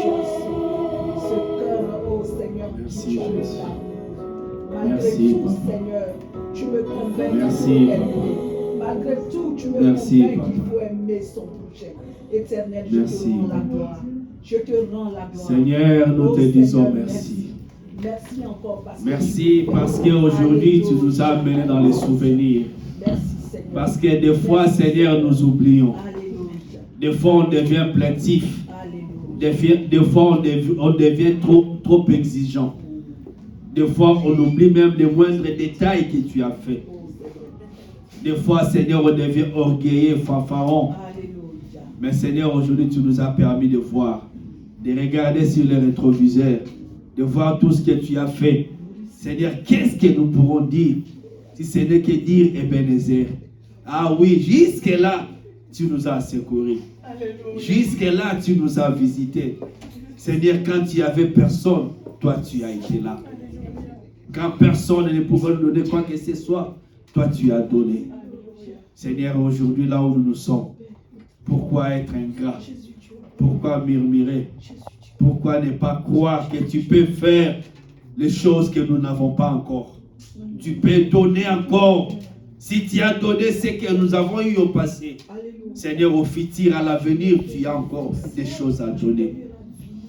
Ce cœur, oh Seigneur, Merci, Jésus. Malgré Merci, tout, Papa. Seigneur, tu me convaincs Merci, qu'il faut Papa. aimer. Malgré tout, tu me Merci, convaincs Papa. qu'il faut aimer son projet. Éternel, je Merci, te rends la Papa. gloire. Je te rends la gloire. Seigneur, nous Oh, te Seigneur, disons merci. Merci encore parce Merci parce qu'aujourd'hui, tu nous as amenés dans les souvenirs. Merci, Seigneur. Parce que des fois, Seigneur, nous oublions. Alléluia. Des fois, on devient plaintif. Alléluia. Des fois, on devient trop exigeant. Des fois, on oublie même les moindres détails que tu as fait. Des fois, Seigneur, on devient orgueilleux, fanfaron. Alléluia. Mais Seigneur, aujourd'hui, tu nous as permis de voir, de regarder sur les rétroviseurs, de voir tout ce que tu as fait. Seigneur, qu'est-ce que nous pourrons dire si ce n'est que dire Ebenezer? Ah oui, jusque-là, tu nous as secourus. Jusque-là, tu nous as visités. Seigneur, quand il n'y avait personne, toi, tu as été là. Quand personne ne pouvait nous donner quoi que ce soit, toi, tu as donné. Seigneur, aujourd'hui, là où nous sommes, pourquoi être ingrat? Pourquoi murmurer? Pourquoi ne pas croire que tu peux faire les choses que nous n'avons pas encore? Tu peux donner encore. Si tu as donné ce que nous avons eu au passé, Seigneur, au futur, à l'avenir, tu as encore des choses à donner.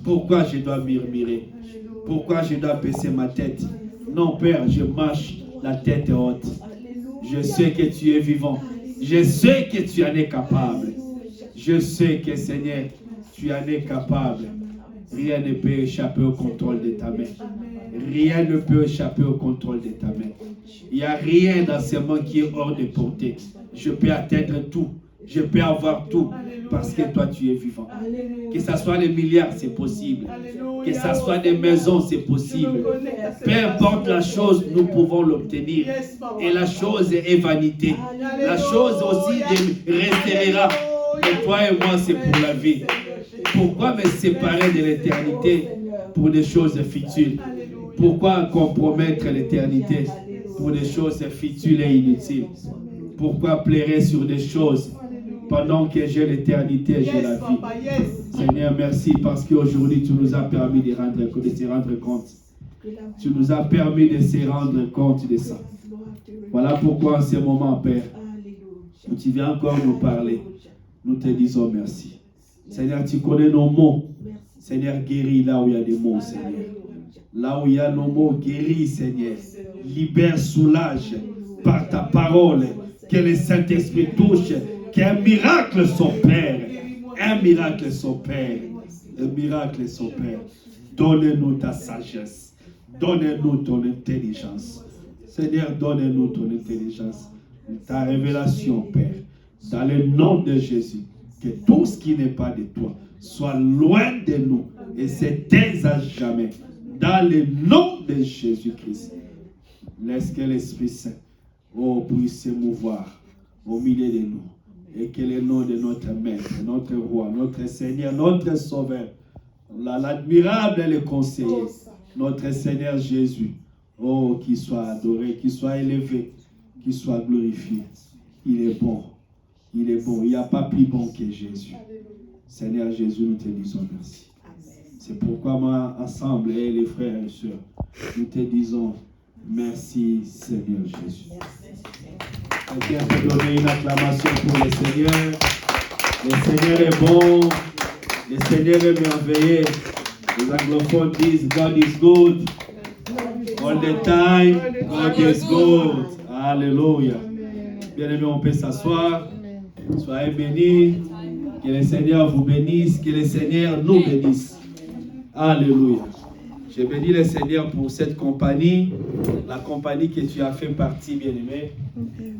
Pourquoi je dois murmurer? Pourquoi je dois baisser ma tête? Non, Père, je marche la tête haute. Je sais que tu es vivant. Je sais que tu en es capable. Je sais que, Seigneur, tu en es capable. Rien ne peut échapper au contrôle de ta main. Rien ne peut échapper au contrôle de ta main. Il n'y a rien dans ce monde qui est hors de portée. Je peux atteindre tout. Je peux avoir tout. Parce que toi, tu es vivant. Que ce soit les milliards, c'est possible. Que ce soit des maisons, c'est possible. Peu importe la chose, nous pouvons l'obtenir. Et la chose est vanité. La chose aussi restera. Mais toi et moi, c'est pour la vie. Pourquoi me séparer de l'éternité pour des choses futiles? Pourquoi compromettre l'éternité pour des choses futiles et inutiles? Pourquoi pleurer sur des choses pendant que j'ai l'éternité, j'ai la vie? Seigneur, merci parce qu'aujourd'hui tu nous as permis de se rendre compte. Tu nous as permis de se rendre compte de ça. Voilà pourquoi en ce moment, Père, où tu viens encore nous parler, nous te disons merci. Seigneur, tu connais nos mots. Seigneur, guéris là où il y a des mots, Seigneur. Là où il y a nos mots, guéris, Seigneur. Libère, soulage par ta parole. Que le Saint-Esprit touche. Qu'un miracle s'opère. Un miracle s'opère. Un miracle s'opère. Donne-nous ta sagesse. Donne-nous ton intelligence. Seigneur, donne-nous ton intelligence. Ta révélation, Père. Dans le nom de Jésus. Que tout ce qui n'est pas de toi soit loin de nous et s'éteint à jamais. Dans le nom de Jésus-Christ. Laisse que l'Esprit Saint puisse se mouvoir au milieu de nous. Et que le nom de notre Maître, notre Roi, notre Seigneur, notre Sauveur, l'admirable et le conseiller, notre Seigneur Jésus, qu'il soit adoré, qu'il soit élevé, qu'il soit glorifié. Il est bon. Il est bon. Il n'y a pas plus bon que Jésus. Seigneur Jésus, nous te disons merci. C'est pourquoi moi, ensemble, et les frères et sœurs, nous te disons merci, Seigneur Jésus. Quelqu'un peut donner une acclamation pour le Seigneur. Le Seigneur est bon. Le Seigneur est merveilleux. Les anglophones disent God is good. All the time, God is good. Alléluia. Bien-aimés, on peut s'asseoir. Soyez bénis. Que le Seigneur vous bénisse. Que le Seigneur nous bénisse. Alléluia. Je bénis le Seigneur pour cette compagnie. La compagnie que tu as fait partie, bien-aimé.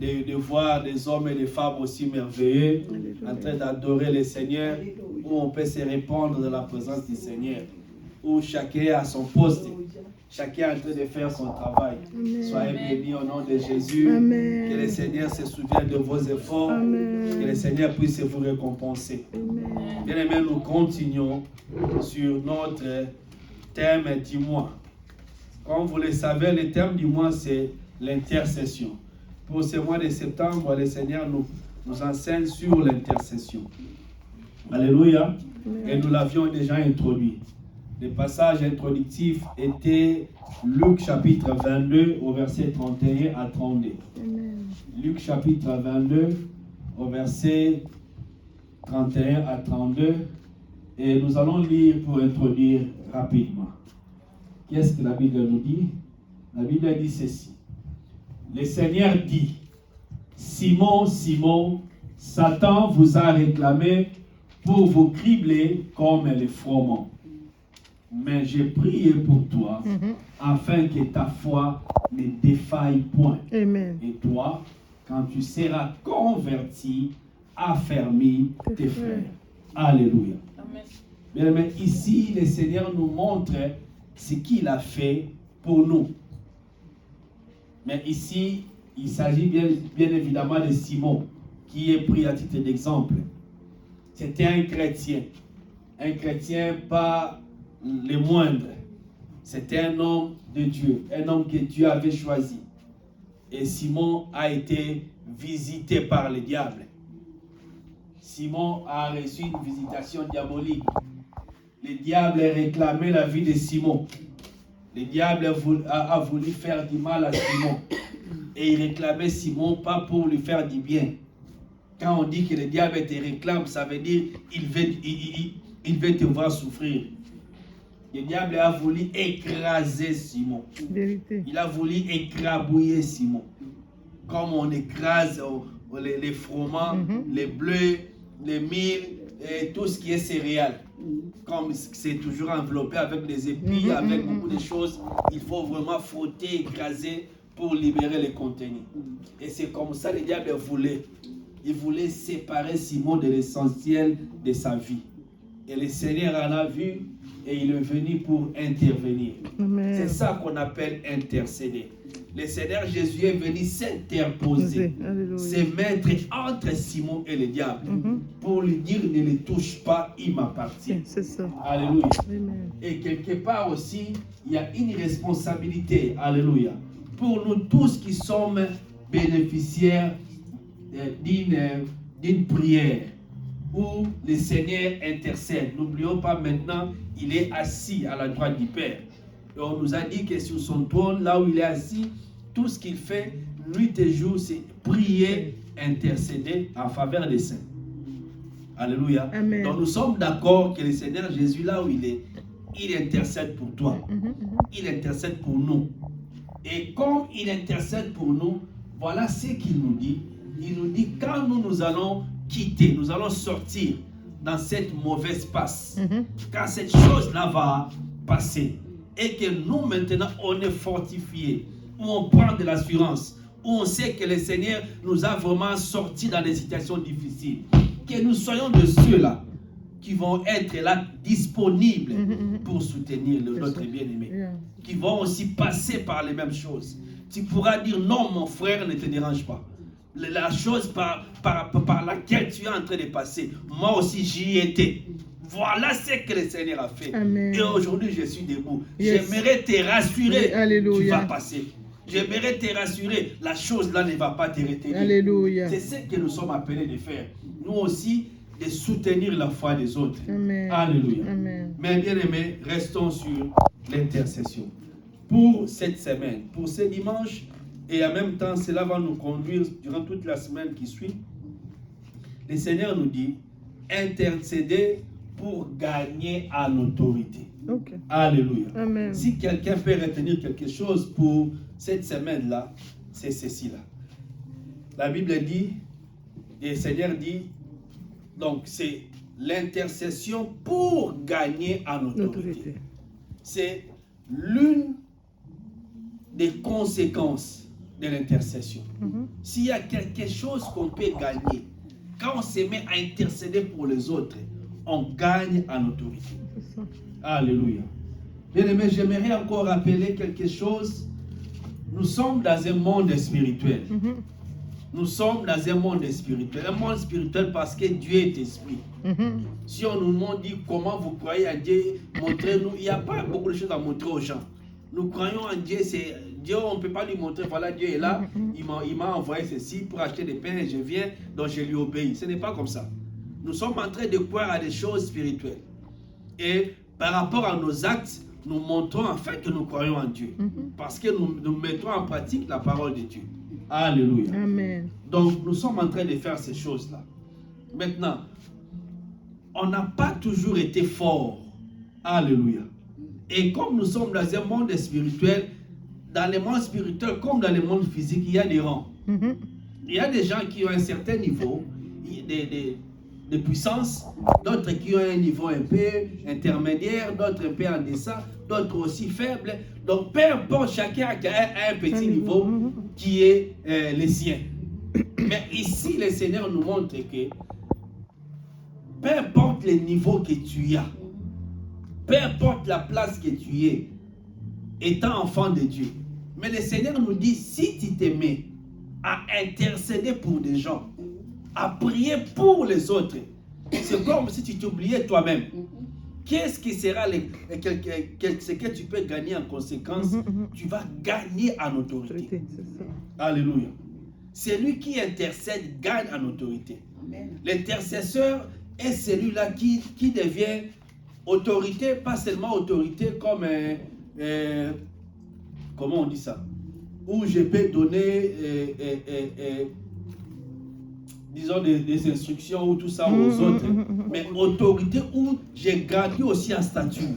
De voir des hommes et des femmes aussi merveilleux en train d'adorer le Seigneur. Où on peut se répandre de la présence du Seigneur. Où chacun a son poste. Chacun est en train de faire son travail. Amen. Soyez bénis au nom de Jésus. Amen. Que le Seigneur se souvienne de vos efforts. Amen. Que le Seigneur puisse vous récompenser. Bien aimé, nous continuons sur notre thème du mois. Comme vous le savez, le thème du mois, c'est l'intercession. Pour ce mois de septembre, le Seigneur nous enseigne sur l'intercession. Alléluia. Et nous l'avions déjà introduit. Le passage introductif était Luc chapitre 22 au verset 31 à 32. Amen. Luc chapitre 22 au verset 31 à 32. Et nous allons lire pour introduire rapidement. Qu'est-ce que la Bible nous dit? La Bible dit ceci. Le Seigneur dit, Simon, Simon, Satan vous a réclamé pour vous cribler comme les froment. Mais j'ai prié pour toi, afin que ta foi ne défaille point. Amen. Et toi, quand tu seras converti, affermis tes frères. Alléluia. Amen. Bien aimé, ici, le Seigneur nous montre ce qu'il a fait pour nous. Mais ici, il s'agit bien évidemment de Simon, qui est pris à titre d'exemple. C'était un chrétien pas le moindre. C'était un homme de Dieu, un homme que Dieu avait choisi. Et Simon a été visité par le diable. Simon a reçu une visitation diabolique. Le diable réclamait la vie de Simon. Le diable a voulu faire du mal à Simon. Et il réclamait Simon pas pour lui faire du bien. Quand on dit que le diable te réclame, ça veut dire qu'il veut te voir souffrir. Le diable a voulu écraser Simon. Vérité. Il a voulu écrabouiller Simon. Comme on écrase les froments, les bleus, les milles, et tout ce qui est céréales. Comme c'est toujours enveloppé avec des épis, avec beaucoup de choses, il faut vraiment frotter, écraser pour libérer les contenus. Et c'est comme ça que le diable voulait. Il voulait séparer Simon de l'essentiel de sa vie. Et le Seigneur en a vu et il est venu pour intervenir. Amen. C'est ça qu'on appelle intercéder. Le Seigneur Jésus est venu s'interposer, Alléluia. se mettre entre Simon et le diable pour lui dire ne le touche pas, il m'appartient. C'est ça. Alléluia. Amen. Et quelque part aussi, il y a une responsabilité, alléluia, pour nous tous qui sommes bénéficiaires d'une prière où le Seigneur intercède. N'oublions pas maintenant, il est assis à la droite du Père. Et on nous a dit que sur son trône, là où il est assis, tout ce qu'il fait, nuit et jour, c'est prier, intercéder en faveur des saints. Alléluia. Amen. Donc nous sommes d'accord que le Seigneur Jésus, là où il est, il intercède pour toi. Il intercède pour nous. Et comme il intercède pour nous, voilà ce qu'il nous dit. Il nous dit quand nous allons quitter, nous allons sortir dans cette mauvaise passe. Quand cette chose-là va passer et que nous maintenant on est fortifiés, où on prend de l'assurance, où on sait que le Seigneur nous a vraiment sortis dans des situations difficiles, que nous soyons de ceux-là qui vont être là disponibles pour soutenir notre bien-aimé, qui vont aussi passer par les mêmes choses. Tu pourras dire non, mon frère, ne te dérange pas. La chose par laquelle tu es en train de passer, moi aussi j'y étais. Voilà ce que le Seigneur a fait. Amen. Et aujourd'hui je suis debout. Yes. J'aimerais te rassurer. Oui, alléluia. Tu vas passer. J'aimerais te rassurer. La chose là ne va pas te retenir. Alléluia. C'est ce que nous sommes appelés de faire. Nous aussi, de soutenir la foi des autres. Amen. Alléluia. Amen. Mais bien aimés, restons sur l'intercession. Pour cette semaine, pour ce dimanche, et en même temps, cela va nous conduire durant toute la semaine qui suit. Le Seigneur nous dit, intercéder pour gagner en autorité. Ok. Alléluia. Amen. Si quelqu'un peut retenir quelque chose pour cette semaine-là, c'est ceci-là. La Bible dit, et le Seigneur dit, donc c'est l'intercession pour gagner en autorité. C'est l'une des conséquences de l'intercession. S'il y a quelque chose qu'on peut gagner, quand on se met à intercéder pour les autres, on gagne en autorité. Alléluia. Bien aimé, j'aimerais encore rappeler quelque chose. Nous sommes dans un monde spirituel. Nous sommes dans un monde spirituel. Un monde spirituel parce que Dieu est esprit. Si on nous demande comment vous croyez à Dieu, montrez-nous. Il n'y a pas beaucoup de choses à montrer aux gens. Nous croyons en Dieu, c'est Dieu, on ne peut pas lui montrer, voilà, Dieu est là, il m'a envoyé ceci pour acheter des pains et je viens, donc je lui obéis. Ce n'est pas comme ça. Nous sommes en train de croire à des choses spirituelles. Et par rapport à nos actes, nous montrons enfin que nous croyons en Dieu. Parce que nous mettons en pratique la parole de Dieu. Alléluia. Amen. Donc, nous sommes en train de faire ces choses-là. Maintenant, on n'a pas toujours été fort. Alléluia. Et comme nous sommes dans un monde spirituel, dans le monde spirituel comme dans le monde physique, il y a des rangs. Il y a des gens qui ont un certain niveau de puissance, d'autres qui ont un niveau un peu intermédiaire, d'autres un peu en deçà, d'autres aussi faibles. Donc, peu importe, chacun a un petit niveau qui est le sien. Mais ici, le Seigneur nous montre que peu importe le niveau que tu as, peu importe la place que tu es, étant enfant de Dieu, mais le Seigneur nous dit, si tu te mets à intercéder pour des gens, à prier pour les autres, c'est comme si tu t'oubliais toi-même. Qu'est-ce qui sera ce que tu peux gagner en conséquence? Tu vas gagner en autorité. Alléluia. Celui qui intercède gagne en autorité. L'intercesseur est celui-là qui devient autorité, pas seulement autorité comme comment on dit ça, où je peux donner disons des instructions ou tout ça aux autres, mais autorité où j'ai grandi aussi en stature.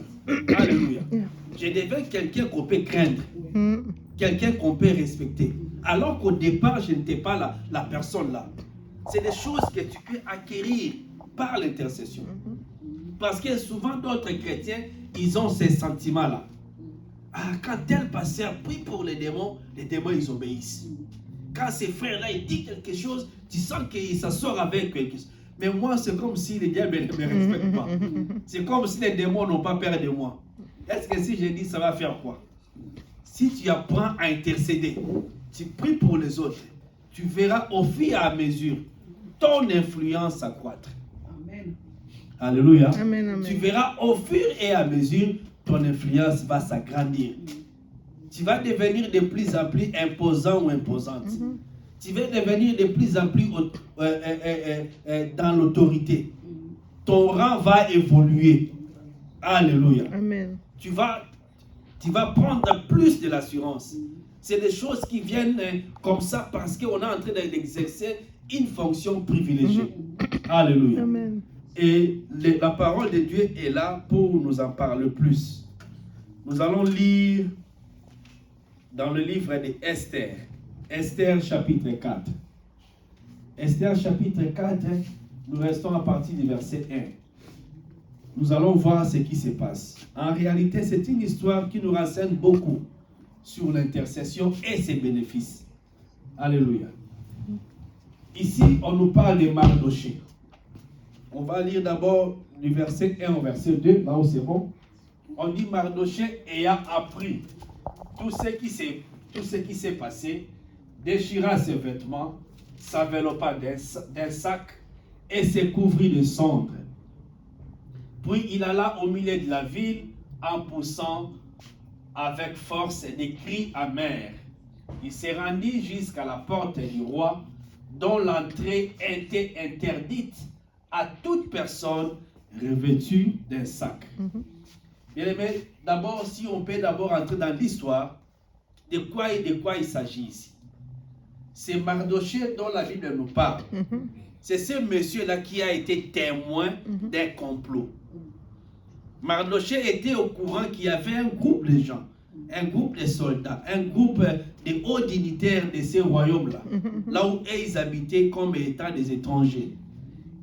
Alléluia. Je deviens quelqu'un qu'on peut craindre, quelqu'un qu'on peut respecter, alors qu'au départ je n'étais pas la personne là. C'est des choses que tu peux acquérir par l'intercession. Parce que souvent d'autres chrétiens, ils ont ces sentiments-là. Ah, quand tel pasteur prie pour les démons ils obéissent. Quand ces frères-là, ils disent quelque chose, tu sens que ça sort avec quelque chose. Mais moi, c'est comme si les diables ne me respectent pas. C'est comme si les démons n'ont pas peur de moi. Est-ce que si je dis, ça va faire quoi? Si tu apprends à intercéder, tu pries pour les autres, tu verras au fur et à mesure ton influence s'accroître. Amen. Alléluia. Amen, amen. Tu verras au fur et à mesure ton influence va s'agrandir. Tu vas devenir de plus en plus imposant ou imposante. Tu vas devenir de plus en plus dans l'autorité. Ton rang va évoluer. Alléluia. Amen. Tu vas prendre plus de l'assurance. C'est des choses qui viennent comme ça parce qu'on est en train d'exercer une fonction privilégiée. Alléluia. Amen. Et la parole de Dieu est là pour nous en parler plus. Nous allons lire dans le livre d'Esther. Esther chapitre 4. Esther chapitre 4, nous restons à partir du verset 1. Nous allons voir ce qui se passe. En réalité, c'est une histoire qui nous renseigne beaucoup sur l'intercession et ses bénéfices. Alléluia. Ici, on nous parle de Mardochée. On va lire d'abord du verset 1 au verset 2, là où c'est bon. On dit Mardochée ayant appris tout ce qui s'est passé, déchira ses vêtements, s'enveloppa d'un sac et se couvrit de cendres. Puis il alla au milieu de la ville en poussant avec force des cris amers. Il se rendit jusqu'à la porte du roi, dont l'entrée était interdite à toute personne revêtue d'un sac. Bien aimé, d'abord, si on peut d'abord entrer dans l'histoire, de quoi il s'agit ici. C'est Mardochée dont la Bible nous parle. C'est ce monsieur-là qui a été témoin d'un complot. Mardochée était au courant qu'il y avait un groupe de gens, un groupe de soldats, un groupe de hauts dignitaires de ces royaumes-là, là où ils habitaient comme étant des étrangers.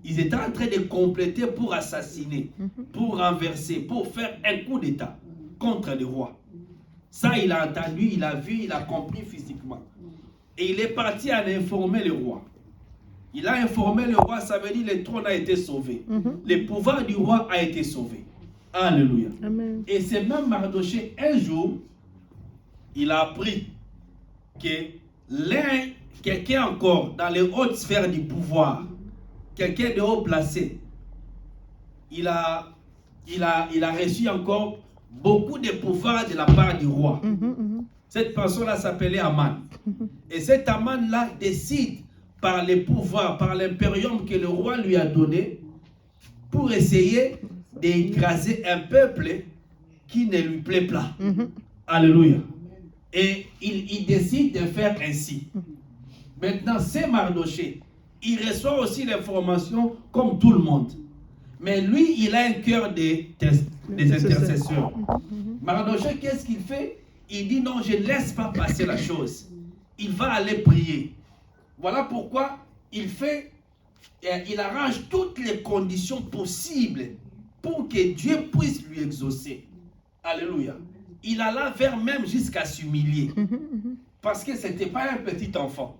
Ils étaient en train de compléter pour assassiner, pour renverser, pour faire un coup d'État contre le roi. Ça, il a entendu, il a vu, il a compris physiquement. Et il est parti en informer le roi. Il a informé le roi, ça veut dire que le trône a été sauvé. Le pouvoir du roi a été sauvé. Alléluia. Amen. Et c'est même Mardochée, un jour, il a appris que quelqu'un encore dans les hautes sphères du pouvoir, quelqu'un de haut placé, il a reçu encore beaucoup de pouvoir de la part du roi. Cette personne-là s'appelait Aman. Et cet Aman-là décide par les pouvoirs, par l'impérium que le roi lui a donné, pour essayer d'écraser un peuple qui ne lui plaît pas. Alléluia. Et il décide de faire ainsi. Maintenant, c'est Mardochée. Il reçoit aussi l'information comme tout le monde. Mais lui, il a un cœur des intercesseurs. Mardochée, qu'est-ce qu'il fait? Il dit non, je ne laisse pas passer la chose. Il va aller prier. Voilà pourquoi il arrange toutes les conditions possibles pour que Dieu puisse lui exaucer. Alléluia. Il alla vers même jusqu'à s'humilier. Parce que ce n'était pas un petit enfant.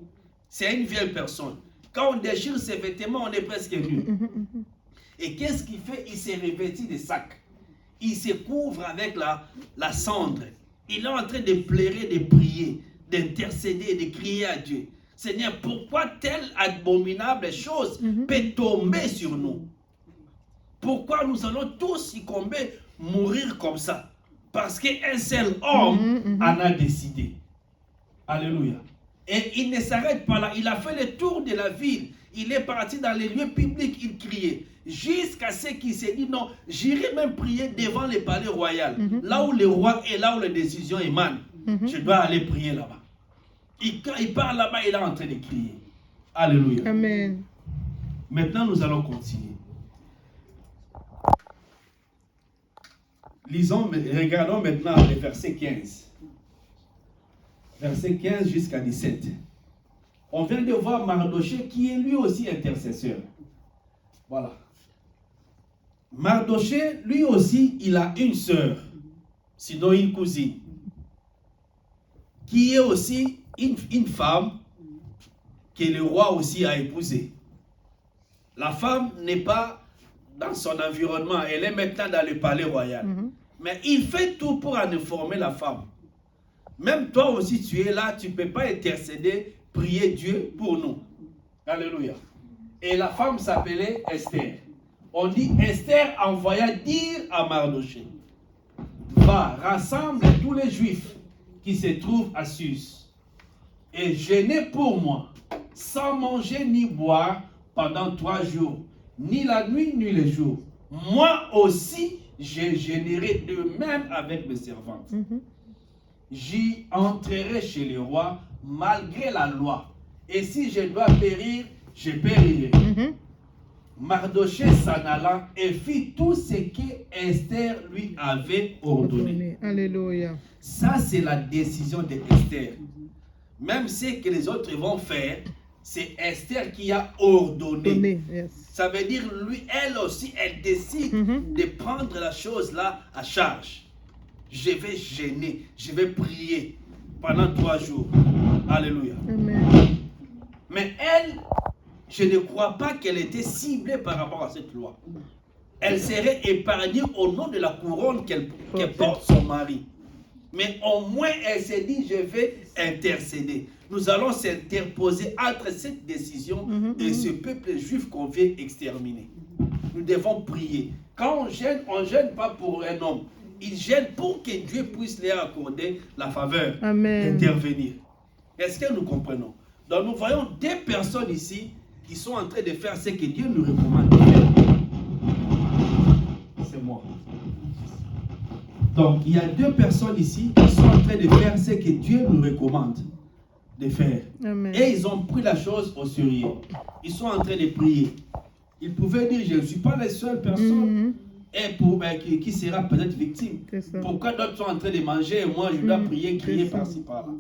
C'est une vieille personne. Quand on déchire ses vêtements, on est presque nu. Et qu'est-ce qu'il fait? Il s'est revêtu de sacs. Il se couvre avec la cendre. Il est en train de pleurer, de prier, d'intercéder, de crier à Dieu. Seigneur, pourquoi telle abominable chose peut tomber sur nous? Pourquoi nous allons tous succomber, mourir comme ça? Parce qu'un seul homme en a décidé. Alléluia. Et il ne s'arrête pas là. Il a fait le tour de la ville. Il est parti dans les lieux publics. Il criait. Jusqu'à ce qu'il s'est dit non, j'irai même prier devant le palais royal. Là où le roi est, là où les décisions émanent. Je dois aller prier là-bas. Quand il part là-bas, il est en train de crier. Alléluia. Amen. Maintenant, nous allons continuer. Regardons maintenant les versets 15. Verset 15 jusqu'à 17. On vient de voir Mardochée qui est lui aussi intercesseur. Voilà. Mardochée, lui aussi, il a une sœur, sinon une cousine, qui est aussi une femme que le roi aussi a épousée. La femme n'est pas dans son environnement, elle est maintenant dans le palais royal. Mais il fait tout pour en informer la femme. Même toi aussi, tu es là, tu ne peux pas intercéder, prier Dieu pour nous. Alléluia. Et la femme s'appelait Esther. On dit, Esther envoya dire à Mardochée, va, rassemble tous les Juifs qui se trouvent à Sus et jeûnez pour moi, sans manger ni boire pendant 3 jours, ni la nuit ni le jour. Moi aussi, je jeûnerai de même avec mes servantes. J'y entrerai chez le roi malgré la loi. Et si je dois périr, je périrai. Mardochée s'en alla et fit tout ce que Esther lui avait ordonné. Alléluia. Ça, c'est la décision d'Esther. Même ce que les autres vont faire, c'est Esther qui a ordonné. Ça veut dire, lui, elle aussi, elle décide de prendre la chose là à charge. Je vais jeûner, je vais prier pendant 3 jours. Alléluia. Amen. Mais elle, je ne crois pas qu'elle était ciblée par rapport à cette loi. Elle serait épargnée au nom de la couronne qu'elle porte son mari. Mais au moins, elle s'est dit, je vais intercéder. Nous allons s'interposer entre cette décision et ce peuple juif qu'on vient exterminer. Nous devons prier. Quand on ne gêne pas pour un homme. Il gêne pour que Dieu puisse leur accorder la faveur d'intervenir. Est-ce que nous comprenons? Donc nous voyons 2 personnes ici qui sont en train de faire ce que Dieu nous recommande de faire. C'est moi. Donc il y a 2 personnes ici qui sont en train de faire ce que Dieu nous recommande de faire. Amen. Et ils ont pris la chose au sérieux. Ils sont en train de prier. Ils pouvaient dire, je ne suis pas la seule personne qui sera peut-être victime. Pourquoi d'autres sont en train de manger et moi je dois prier, crier par-ci par-là.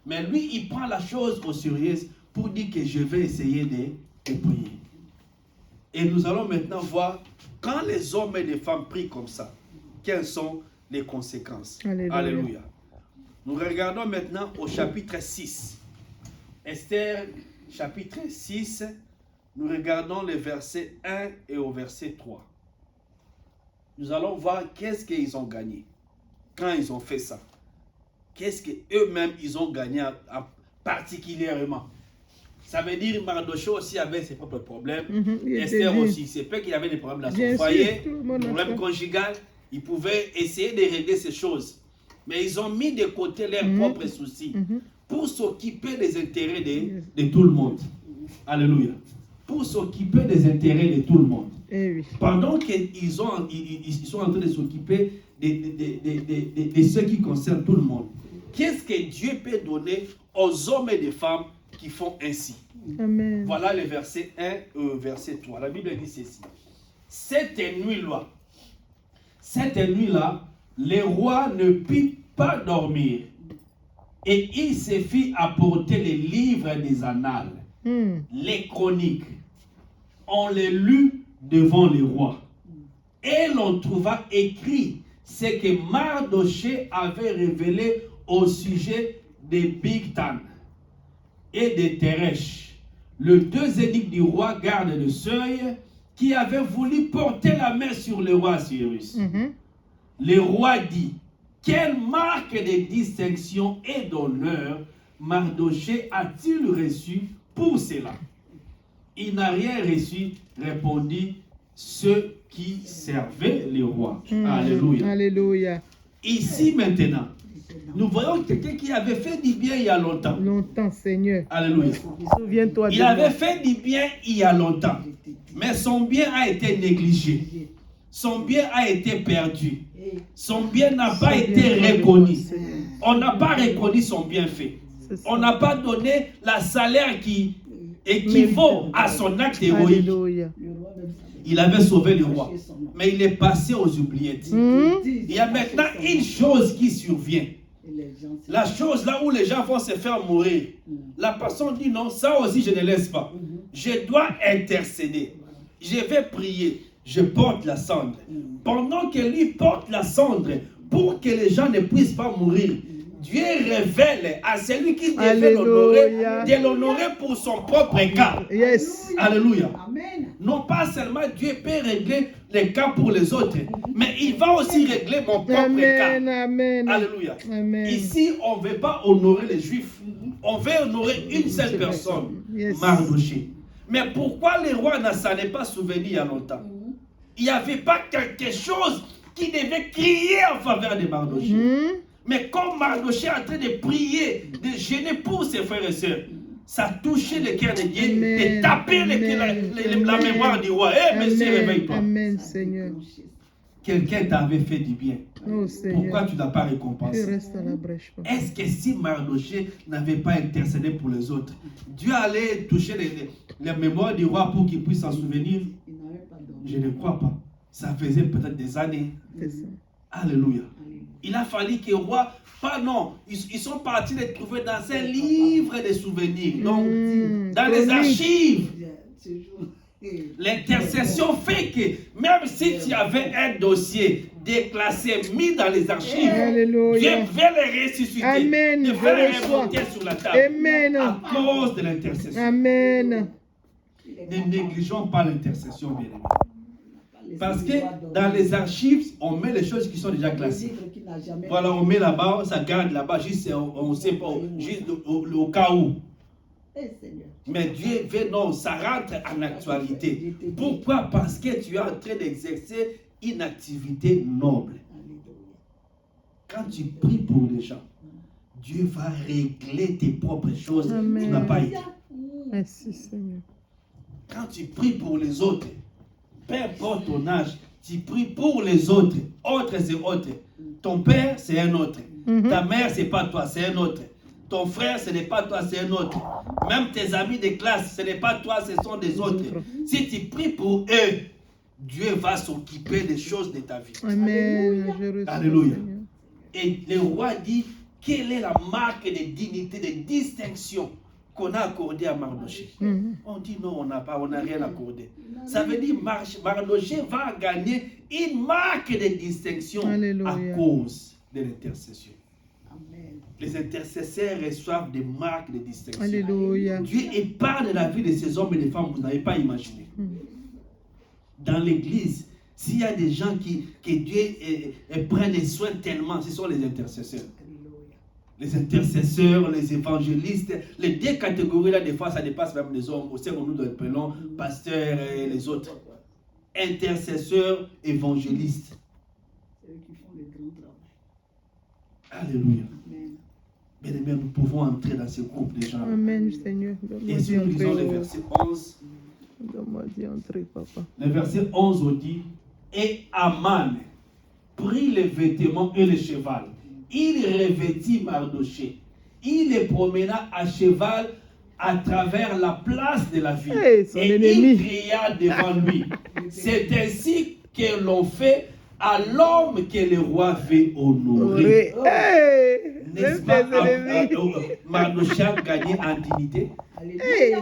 Mais lui, il prend la chose au sérieux pour dire que je vais essayer de prier. Et nous allons maintenant voir, quand les hommes et les femmes prient comme ça, quelles sont les conséquences. Alléluia. Nous regardons maintenant au chapitre 6. Esther, chapitre 6, nous regardons les versets 1 et au verset 3. Nous allons voir qu'est-ce qu'ils ont gagné quand ils ont fait ça. Qu'est-ce qu'eux-mêmes ils ont gagné particulièrement. Ça veut dire Mardochée aussi avait ses propres problèmes. Esther aussi. C'est pas qu'il avait des problèmes dans son foyer, des problèmes conjugaux. Ils pouvaient essayer de régler ces choses. Mais ils ont mis de côté leurs propres soucis pour s'occuper des intérêts de tout le monde. Alléluia. pour s'occuper des intérêts de tout le monde. Eh oui. Pendant qu'ils sont en train de s'occuper de ce qui concerne tout le monde, qu'est-ce que Dieu peut donner aux hommes et des femmes qui font ainsi? Amen. Voilà le verset 1, verset 3. La Bible dit ceci. Cette nuit-là, le roi ne put pas dormir. Et il se fit apporter les livres des annales, les chroniques. On les lut devant le roi. Et l'on trouva écrit ce que Mardochée avait révélé au sujet de Bigtan et de Teresh, le deux eunuques du roi garde le seuil, qui avaient voulu porter la main sur le roi Cyrus. Le roi dit: quelle marque de distinction et d'honneur Mardochée a-t-il reçu pour cela? Il n'a rien reçu, répondit ceux qui servaient le roi. Alléluia. Alléluia. Ici maintenant, nous voyons quelqu'un qui avait fait du bien il y a longtemps. Longtemps, Seigneur. Alléluia. Souviens-toi de Il moi. avait fait du bien il y a longtemps, mais son bien a été négligé. Son bien a été perdu. Son bien n'a pas été reconnu. On n'a pas reconnu son bienfait. On n'a pas donné la salaire qui équivaut à son acte héroïque. Alléluia. Il avait sauvé le roi, mais il est passé aux oubliettes. Il y a maintenant une chose qui survient. La chose là où les gens vont se faire mourir. La personne dit non, ça aussi je ne laisse pas. Je dois intercéder. Je vais prier. Je porte la cendre. Pendant que lui porte la cendre, pour que les gens ne puissent pas mourir, Dieu révèle à celui qui devait l'honorer, de l'honorer pour son propre cas. Yes. Alléluia. Amen. Non pas seulement Dieu peut régler les cas pour les autres, mais il va aussi régler mon propre Amen. cas. Amen. Alléluia. Amen. Ici, on ne veut pas honorer les Juifs. On veut honorer une seule personne, Yes. Mardochée. Mais pourquoi le roi ne s'en est pas souvenu il y a longtemps? Il n'y avait pas quelque chose qui devait crier en faveur de Mardochée. Mais comme Mardochée est en train de prier, de gêner pour ses frères et sœurs, ça a touché le cœur de Dieu, de taper la mémoire du roi. Eh, monsieur, réveille-toi. Amen, Seigneur. Quelqu'un t'avait fait du bien. Oh, Seigneur. Pourquoi tu n'as pas Tu récompensé? restes à la brèche, papa. Est-ce que si Mardochée n'avait pas intercédé pour les autres, Dieu allait toucher les mémoires du roi pour qu'il puisse s'en souvenir? Il n'avait pas dormi. Je ne crois pas. Ça faisait peut-être des années. C'est ça. Alléluia. Il a fallu que le roi... Pas non. Ils sont partis les trouver dans un livre de souvenirs. Donc, dans les archives. L'intercession fait que même si tu avais un dossier déclassé, mis dans les archives, Alléluia. Dieu veut les ressusciter. Amen. Dieu Je veut les reçois. remonter sur la table. Amen. À cause de l'intercession. Amen. Ne négligeons pas l'intercession, bien aimé. Parce que dans les archives, on met les choses qui sont déjà classées. Voilà, on met là-bas, ça garde là-bas, juste, on ne sait pas, juste au cas où. Mais Dieu veut, non, ça rentre en actualité. Pourquoi? Parce que tu es en train d'exercer une activité noble. Quand tu pries pour les gens, Dieu va régler tes propres choses. Amen. Tu n'as pas été. Merci, Seigneur. Quand tu pries pour les autres, peu importe ton âge, tu pries pour les autres. Autres, c'est autre. Ton père, c'est un autre. Ta mère, c'est pas toi, c'est un autre. Ton frère, ce n'est pas toi, c'est un autre. Même tes amis de classe, ce n'est pas toi, ce sont des autres. Si tu pries pour eux, Dieu va s'occuper des choses de ta vie. Amen. Je reçois, Alléluia. Seigneur. Et le roi dit, quelle est la marque de dignité, de distinction qu'on a accordée à Mardochée? On dit non, on n'a rien accordé. Ça veut dire Mardochée va gagner une marque de distinction. Alléluia. À cause de l'intercession. Amen. Les intercesseurs reçoivent des marques de distinction. Alléluia. Dieu épargne la vie de ces hommes et des femmes, vous n'avez pas imaginé. Dans l'église, s'il y a des gens que Dieu prenne soin tellement, ce sont les intercesseurs. Les intercesseurs, les évangélistes, les deux catégories-là, des fois, ça dépasse même les hommes. Au sein où nous appelons pasteurs et les autres. Intercesseurs, évangélistes. C'est eux qui font le grand travail. Alléluia. Amen. Bien aimé, nous pouvons entrer dans ce groupe de gens. Amen, Seigneur. Et si nous lisons le verset 11, Donne-moi d'y entrer, papa. Le verset 11 on dit, et Aman prit les vêtements et le cheval. Il revêtit Mardochée. Il les promena à cheval à travers la place de la ville. Hey, son et ennemi. il cria devant lui. C'est ainsi que l'on fait à l'homme que le roi veut honorer. Hey, N'est-ce même pas, tes ennemis. Mardochée a gagné en dignité? Hey.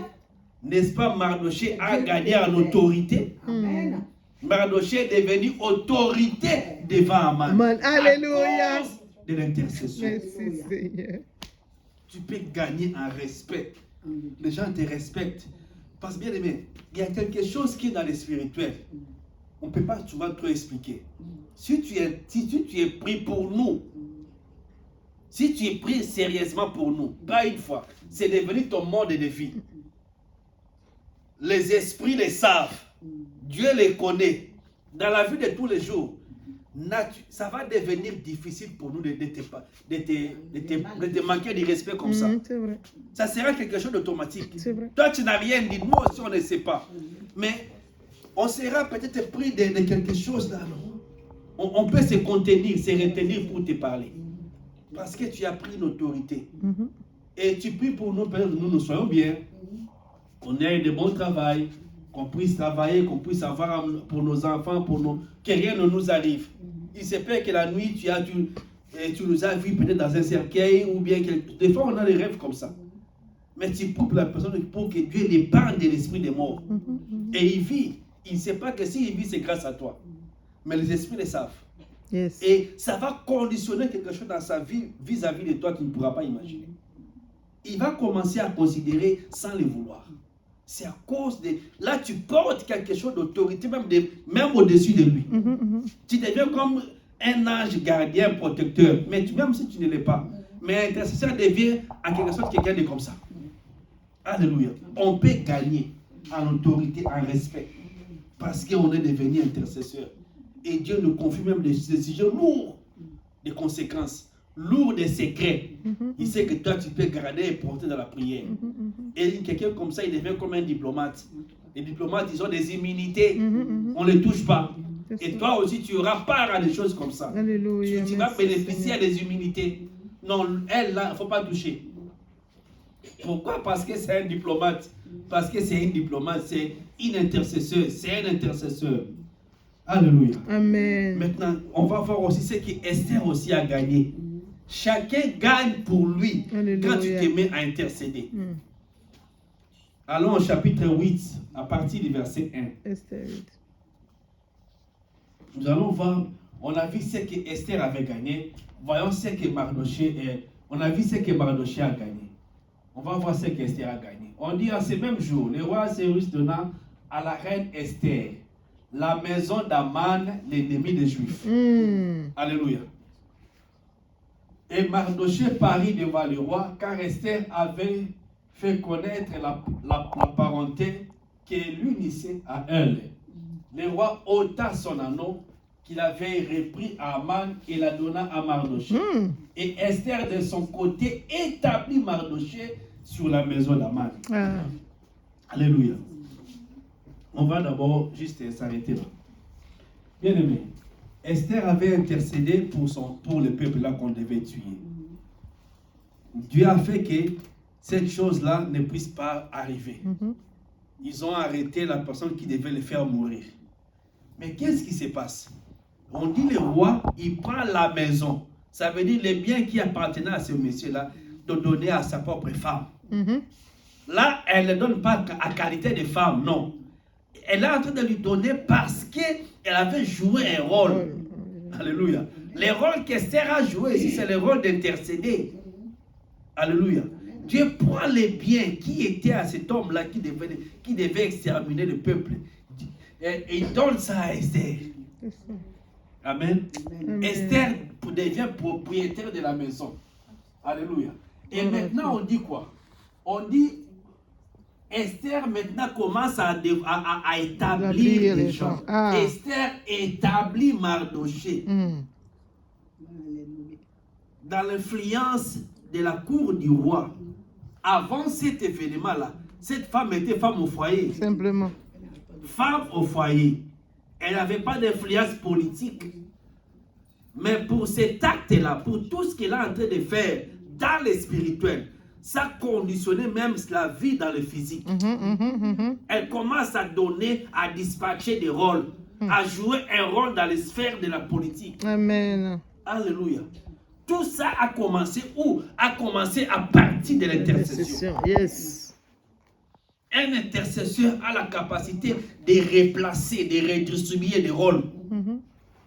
N'est-ce pas, Mardochée a gagné en autorité? Amen. Mardochée est devenu autorité devant Aman. Amen. Alléluia. À cause de l'intercession. Merci, Seigneur. Tu peux gagner en respect. Les gens te respectent. Parce que bien aimé, il y a quelque chose qui est dans le spirituel. On ne peut pas souvent trop expliquer. Si tu es pris pour nous, si tu es pris sérieusement pour nous, pas une fois, c'est devenu ton mode de vie. Les esprits les savent. Dieu les connaît. Dans la vie de tous les jours, ça va devenir difficile pour nous de te manquer de respect comme ça. C'est vrai. Ça sera quelque chose d'automatique. C'est vrai. Toi, tu n'as rien dit. Nous aussi, on ne sait pas. Mais on sera peut-être pris de quelque chose là. On peut se contenir, se retenir pour te parler. Parce que tu as pris une autorité. Et tu pries pour nous, peut-être nous soyons bien. Qu'on ait de bons travail. Qu'on puisse travailler, qu'on puisse avoir pour nos enfants, que rien ne nous arrive. Il se peut que la nuit, tu nous as vus peut-être dans un cercueil ou bien des fois on a des rêves comme ça. Mais tu pries pour la personne pour que Dieu l'épargne de l'esprit des morts. Et il vit. Il ne sait pas que s'il vit, c'est grâce à toi. Mais les esprits le savent. Yes. Et ça va conditionner quelque chose dans sa vie vis-à-vis de toi qu'il ne pourra pas imaginer. Il va commencer à considérer sans le vouloir. C'est à cause de... Là, tu portes quelque chose d'autorité, même au-dessus de lui. Tu deviens comme un ange gardien, protecteur. Mais même si tu ne l'es pas. Mais intercesseur devient en quelque sorte quelqu'un de comme ça. Alléluia. On peut gagner en autorité, en respect. Parce qu'on est devenu intercesseur. Et Dieu nous confie même des sujets lourds de conséquences, lourds de secrets. Il sait que toi, tu peux garder et porter dans la prière. Et quelqu'un comme ça, il devient comme un diplomate. Les diplomates, ils ont des immunités. On ne les touche pas. Et toi aussi, tu auras part à des choses comme ça. Alléluia. Tu vas bénéficier à des immunités. Non, elle, là, il ne faut pas toucher. Pourquoi? Parce que c'est un diplomate. Parce que c'est un diplomate, c'est une intercesseur. C'est un intercesseur. Alléluia. Amen. Maintenant, on va voir aussi ce qu'Esther aussi a gagné. Chacun gagne pour lui. Alléluia. Quand tu te mets à intercéder. Allons au chapitre 8, à partir du verset 1. Esther 8. Nous allons voir, on a vu ce que Esther avait gagné. Voyons ce que Mardochée, on a vu ce que Mardochée a gagné. On va voir ce que Esther a gagné. On dit à ce même jour, le roi Cyrus donna à la reine Esther la maison d'Aman, l'ennemi des Juifs. Alléluia. Et Mardochée parut devant le roi, car Esther avait fait connaître la parenté qui l'unissait à elle. Le roi ôta son anneau qu'il avait repris à Aman et la donna à Mardochée. Et Esther, de son côté, établit Mardochée sur la maison d'Aman. Alléluia. On va d'abord juste s'arrêter là. Bien aimé, Esther avait intercédé pour le peuple là qu'on devait tuer. Dieu a fait que cette chose-là ne puisse pas arriver. Ils ont arrêté la personne qui devait le faire mourir. Mais qu'est-ce qui se passe? On dit le roi, il prend la maison. Ça veut dire les biens qui appartenaient à ce monsieur-là, de donner à sa propre femme. Là, elle ne donne pas à qualité de femme, non. Elle est en train de lui donner parce qu'elle avait joué un rôle. Alléluia. Le rôle qu'Esther a joué ici, c'est le rôle d'intercéder. Alléluia. Dieu prend les biens qui étaient à cet homme-là qui devait exterminer le peuple. Et il donne ça à Esther. Amen. Esther devient propriétaire de la maison. Alléluia. Et maintenant, on dit quoi? On dit Esther maintenant commence à établir les gens. Esther établit Mardochée dans l'influence de la cour du roi. Avant cet événement-là, cette femme était femme au foyer. Simplement. femme au foyer. Elle n'avait pas d'influence politique. Mais pour cet acte-là, pour tout ce qu'elle est en train de faire dans le spirituel, ça conditionnait même la vie dans le physique. Elle commence à donner, à dispatcher des rôles, à jouer un rôle dans les sphères de la politique. Amen. Alléluia. Tout ça a commencé où? A commencé à partir de l'intercession. Yes. Un intercesseur a la capacité de replacer, de redistribuer des rôles.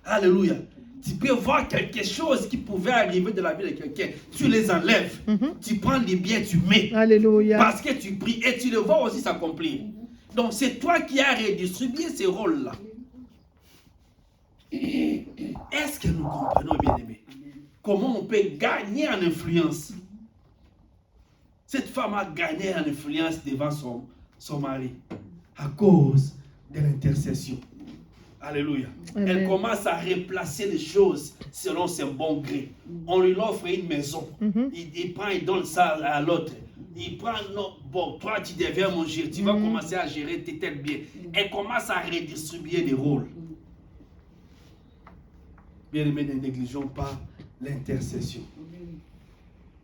Alléluia. Tu peux voir quelque chose qui pouvait arriver de la vie de quelqu'un. Tu les enlèves. Tu prends les biens, tu mets. Alléluia. Parce que tu pries et tu le vois aussi s'accomplir. Donc c'est toi qui as redistribué ces rôles-là. Est-ce que nous comprenons, bien-aimés, comment on peut gagner en influence? Cette femme a gagné en influence devant son mari à cause de l'intercession. Alléluia. Amen. Elle commence à replacer les choses selon son bon gré. On lui offre une maison. Il prend, il donne ça à l'autre. Il prend, non, bon, toi tu deviens mon gérant, tu vas commencer à gérer tes tels biens. Elle commence à redistribuer les rôles. Bien aimés, ne négligeons pas l'intercession.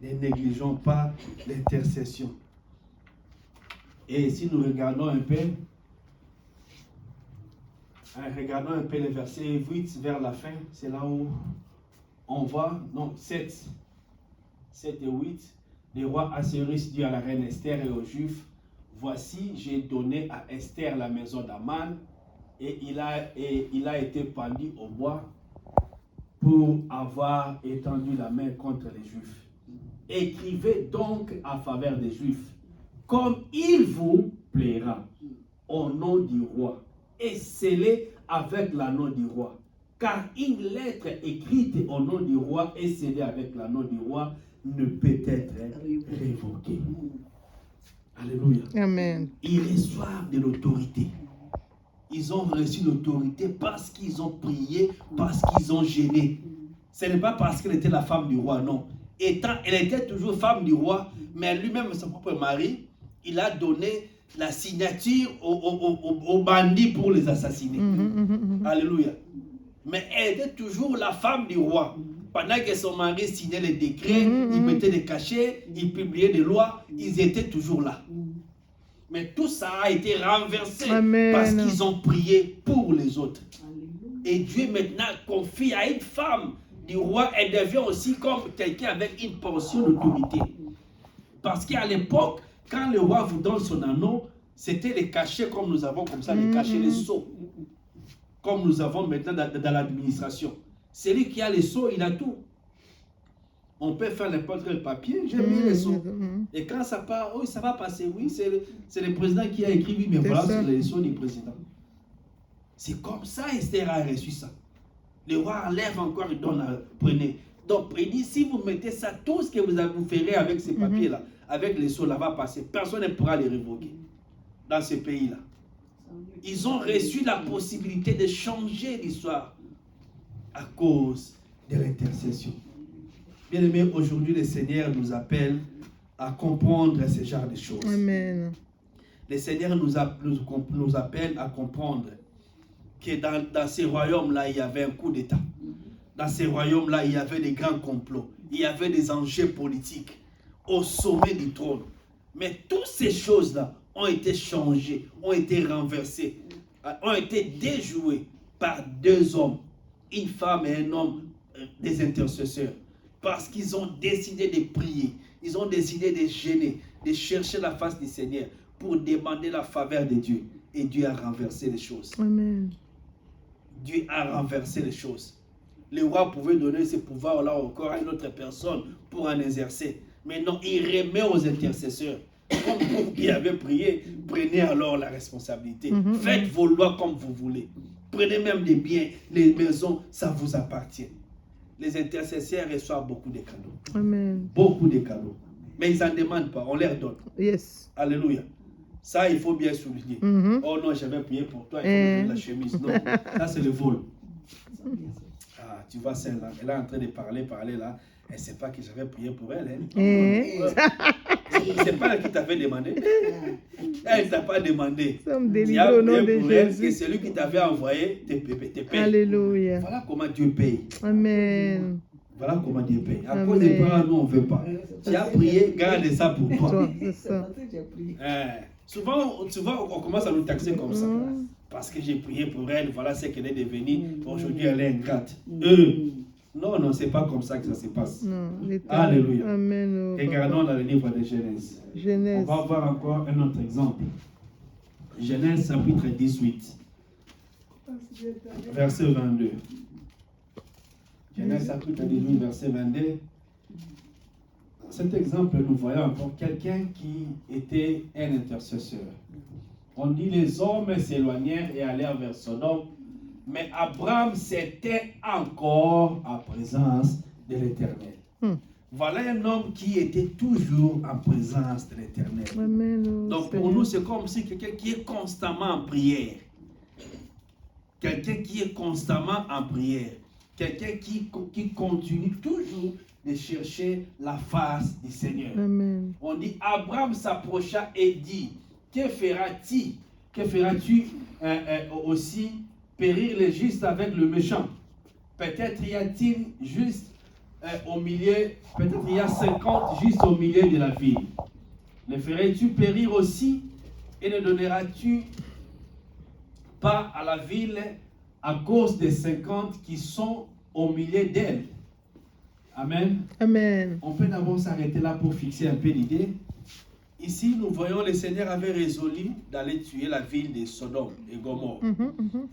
Ne négligeons pas l'intercession. Et si nous regardons un peu, les versets 8 vers la fin, c'est là où on voit, non, 7 et 8, le roi Assuérus dit à la reine Esther et aux Juifs, voici, j'ai donné à Esther la maison d'Aman, et il a été pendu au bois pour avoir étendu la main contre les Juifs. Écrivez donc en faveur des Juifs, comme il vous plaira, au nom du roi, et scellez avec l'anneau du roi. Car une lettre écrite au nom du roi et scellée avec l'anneau du roi ne peut être révoquée. Alléluia. Amen. Ils reçoivent de l'autorité. Ils ont reçu l'autorité parce qu'ils ont prié, parce qu'ils ont gêné. Ce n'est pas parce qu'elle était la femme du roi, non. Elle était toujours femme du roi, mais lui-même, son propre mari, il a donné la signature aux bandits pour les assassiner. Alléluia. Mais elle était toujours la femme du roi. Pendant que son mari signait les décrets, il mettait des cachets, il publiait des lois, ils étaient toujours là. Mais tout ça a été renversé. Amen. Parce qu'ils ont prié pour les autres. Et Dieu maintenant confie à une femme du roi, elle devient aussi comme quelqu'un avec une portion d'autorité. Parce qu'à l'époque, quand le roi vous donne son anneau, c'était les cachets comme nous avons comme ça, les cachets, les sceaux. Comme nous avons maintenant dans l'administration. Celui qui a les sceaux, il a tout. On peut faire n'importe quel papier, j'ai mis les sceaux. Et quand ça part, oui, ça va passer, oui, c'est le président qui a écrit, oui, mais voilà c'est les sceaux du président. C'est comme ça Esther a reçu ça. Le roi enlève encore et donne, prenez. Donc il dit, si vous mettez ça, tout ce que vous ferez avec ces papiers-là, avec les sceaux là, va passer. Personne ne pourra les révoquer dans ce pays-là. Ils ont reçu la possibilité de changer l'histoire à cause de l'intercession. Bien aimé, aujourd'hui, le Seigneur nous appelle à comprendre ce genre de choses. Amen. Le Seigneur nous appelle à comprendre que dans ces royaumes-là, il y avait un coup d'État. Dans ces royaumes-là, il y avait des grands complots. Il y avait des enjeux politiques au sommet du trône. Mais toutes ces choses-là ont été changées, ont été renversées, ont été déjouées par deux hommes, une femme et un homme, des intercesseurs. Parce qu'ils ont décidé de prier, ils ont décidé de gêner, de chercher la face du Seigneur pour demander la faveur de Dieu. Et Dieu a renversé les choses. Amen. Dieu a renversé les choses. Le roi pouvait donner ce pouvoir-là encore à une autre personne pour en exercer. Mais non, il remet aux intercesseurs. Comme vous qui avez prié, prenez alors la responsabilité. Faites vos lois comme vous voulez. Prenez même des biens, les maisons, ça vous appartient. Les intercesseurs reçoivent beaucoup de cadeaux. Amen. Beaucoup de cadeaux. Mais ils n'en demandent pas, on leur donne. Yes. Alléluia. Ça, il faut bien souligner. Oh non, j'avais prié pour toi, il faut me donner la chemise. Non, ça c'est le vol. Ah, tu vois celle-là, elle est en train de parler là. Elle ne sait pas que j'avais prié pour elle. Hein? C'est pas elle qui t'avait demandé. Elle ne t'a pas demandé. Nous sommes Tu as délivrés au nom prié de pour elle, Jésus. et celui qui t'avait envoyé te paye. Alléluia. Voilà comment Dieu paye. Amen. Voilà comment Dieu paye. À Amen. cause des parents, nous, on ne veut pas. Tu as prié, garde ça pour toi. Toi, c'est ça. Souvent, on commence à nous taxer comme ça. Parce que j'ai prié pour elle, voilà ce qu'elle est devenue. Aujourd'hui, elle est ingrate. Non, c'est pas comme ça que ça se passe. Non, Alléluia. Amen. Oh, Regardons dans le livre de Genèse. On Genèse. va voir encore un autre exemple. Genèse chapitre 18, verset 22. Genèse chapitre 18, verset 22. Dans cet exemple, nous voyons encore quelqu'un qui était un intercesseur. On dit les hommes s'éloignèrent et allèrent vers Sodome, mais Abraham s'était encore en présence de l'Éternel. Voilà un homme qui était toujours en présence de l'Éternel. Amen. Donc pour nous, c'est comme si quelqu'un qui est constamment en prière. Quelqu'un qui est constamment en prière. Quelqu'un qui continue toujours de chercher la face du Seigneur. Amen. On dit, Abraham s'approcha et dit, que feras-tu aussi périr les justes avec le méchant? Peut-être y a-t-il juste au milieu, peut-être il y a 50 juste au milieu de la ville. Les ferais-tu périr aussi et ne donneras-tu pas à la ville à cause des 50 qui sont au milieu d'elle? Amen. Amen. On peut d'abord s'arrêter là pour fixer un peu l'idée. Ici, nous voyons le Seigneur avait résolu d'aller tuer la ville de Sodome et Gomorrhe.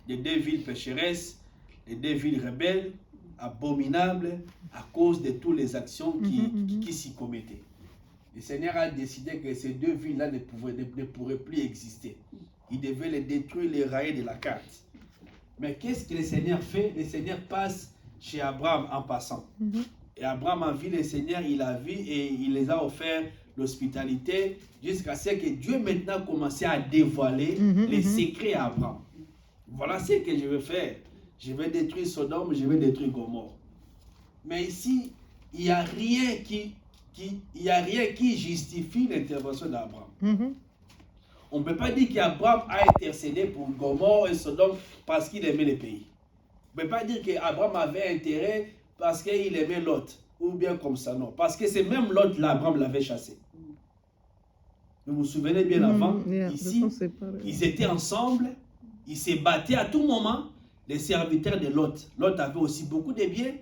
Les deux villes pécheresses, les deux villes rebelles, abominables, à cause de toutes les actions qui s'y commettaient. Le Seigneur a décidé que ces deux villes-là ne pourraient plus exister. Il devait les détruire, les rayer de la carte. Mais qu'est-ce que le Seigneur fait? Le Seigneur passe chez Abraham en passant. Et Abraham a vu le Seigneur, il a vu et il les a offert l'hospitalité jusqu'à ce que Dieu maintenant commençait à dévoiler les secrets à Abraham. Voilà ce que je vais faire. Je vais détruire Sodome, je vais détruire Gomorrhe. Mais ici, il n'y a rien qui justifie l'intervention d'Abraham. On ne peut pas dire qu'Abraham a intercédé pour Gomorrhe et Sodome parce qu'il aimait les pays. On ne peut pas dire qu'Abraham avait intérêt parce qu'il aimait Lot, ou bien comme ça, non. Parce que c'est même Lot là, Abraham l'avait chassé. Vous vous souvenez bien avant, ici, ils étaient ensemble, ils se battaient à tout moment, les serviteurs de Lot. Lot avait aussi beaucoup de biens,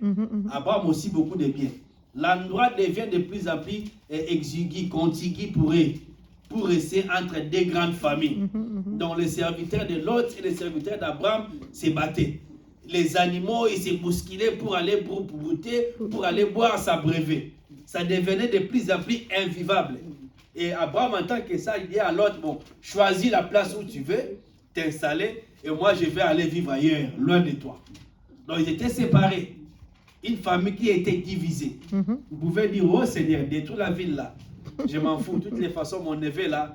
Abraham aussi beaucoup de biens. L'endroit devient de plus en plus exigu, contigu pour eux, pour rester entre deux grandes familles. Donc les serviteurs de Lot et les serviteurs d'Abraham se battaient. Les animaux, ils se bousculaient pour aller brouter, pour aller boire, s'abreuver. Ça devenait de plus en plus invivable. Et Abraham, en tant que ça, il dit à l'autre, bon, choisis la place où tu veux t'installer, et moi je vais aller vivre ailleurs, loin de toi. Donc ils étaient séparés. Une famille qui était divisée. Vous pouvez dire, oh Seigneur, détruis la ville là. Je m'en fous. De toutes les façons, mon neveu là,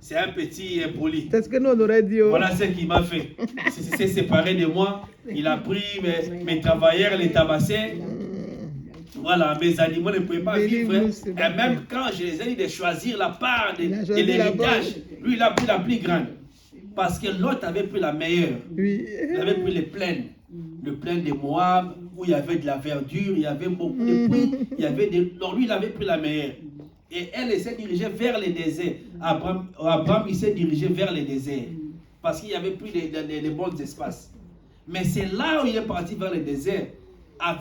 c'est un petit impoli. C'est ce que nous on aurait dit. Voilà ce qu'il m'a fait. Il s'est séparé de moi. Il a pris mes travailleurs, les tabassés. Voilà, mes animaux ne pouvaient pas vivre. Et même quand je les ai dit de choisir la part de l'héritage, lui il a pris la plus grande. Parce que l'autre avait pris la meilleure. Il avait pris les plaines. Le plain de Moab, où il y avait de la verdure, il y avait beaucoup de fruits. Donc lui il avait pris la meilleure. Et elle s'est dirigée vers le désert. Abraham il s'est dirigé vers le désert. Parce qu'il n'y avait plus de bons espaces. Mais c'est là où il est parti vers le désert. À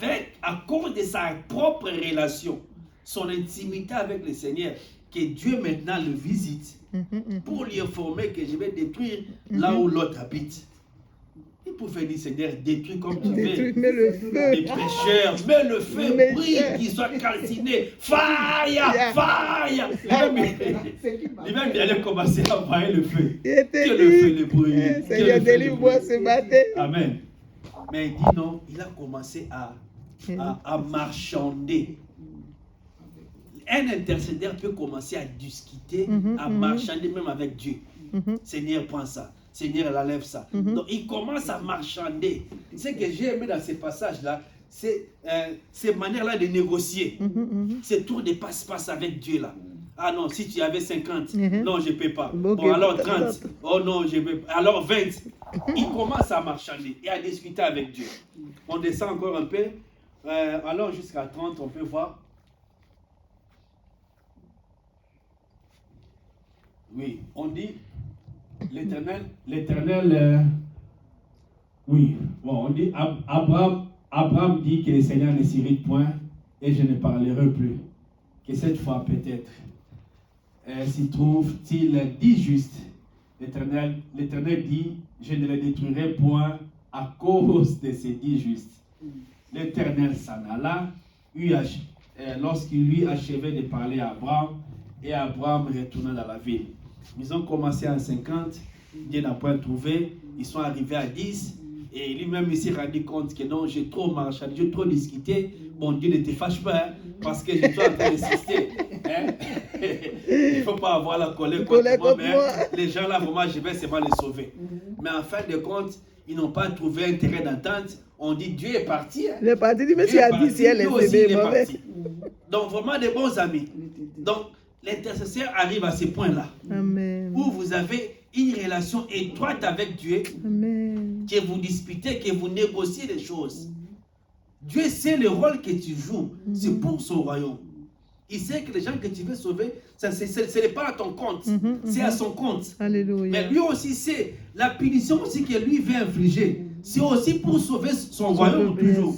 cause de sa propre relation, son intimité avec le Seigneur, que Dieu maintenant le visite pour lui informer que je vais détruire là où l'autre habite. Il pouvait dire, Seigneur, détruis comme tu veux. Mets le feu. Les pécheurs, mets le feu, brille, qu'ils soient calcinés. Fire, fire. Lui-même, il allait commencer à envoyer le feu. Que le feu le brûle. Seigneur, délivre-moi ce matin. Amen. Mais il dit non, il a commencé à marchander. Un intercédeur peut commencer à discuter, à marchander même avec Dieu. Seigneur, prends ça. Seigneur, elle enlève ça. Donc, il commence à marchander. Ce que j'ai aimé dans ces passages-là, c'est ces manières-là de négocier. Ces tours de passe-passe avec Dieu-là. Ah non, si tu avais 50, Mhm. non, je ne peux pas. Bon, Bon, ok, alors tout à 30. fait. Oh non, je peux pas. Alors 20. Il commence à marchander et à discuter avec Dieu. On descend encore un peu. Alors jusqu'à 30, on peut voir. Oui, on dit l'Éternel, oui, bon, on dit Abraham dit que le Seigneur ne s'irrite point et je ne parlerai plus. Que cette fois peut-être, s'il trouve-t-il dit juste, l'Éternel dit, je ne le détruirai point à cause de ces dits justes. L'Éternel s'en alla, lorsqu'il lui achevait de parler à Abraham, et Abraham retourna dans la ville. Ils ont commencé à 50, Dieu n'a pas trouvé, ils sont arrivés à 10, et lui-même il s'est rendu compte que non, j'ai trop marché, j'ai trop discuté. Bon, Dieu ne te fâche pas, hein, parce que je suis en train d'insister. Hein? Il ne faut pas avoir la colère contre moi, mais les gens là, vraiment, je vais seulement les sauver. Mais en fin de compte, ils n'ont pas trouvé intérêt d'entente. On dit Dieu est parti. Hein? Il est parti, mais s'il a dit si elle est mauvais. Donc, vraiment des bons amis. Donc, l'intercesseur arrive à ce point-là. Amen. Où vous avez une relation étroite avec Dieu. Amen. Que vous disputez, que vous négociez les choses. Dieu sait le rôle que tu joues. C'est pour son royaume. Il sait que les gens que tu veux sauver, ce n'est pas à ton compte. C'est à son compte. Alléluia. Mais lui aussi sait la punition aussi que lui veut infliger. C'est aussi pour sauver son royaume toujours.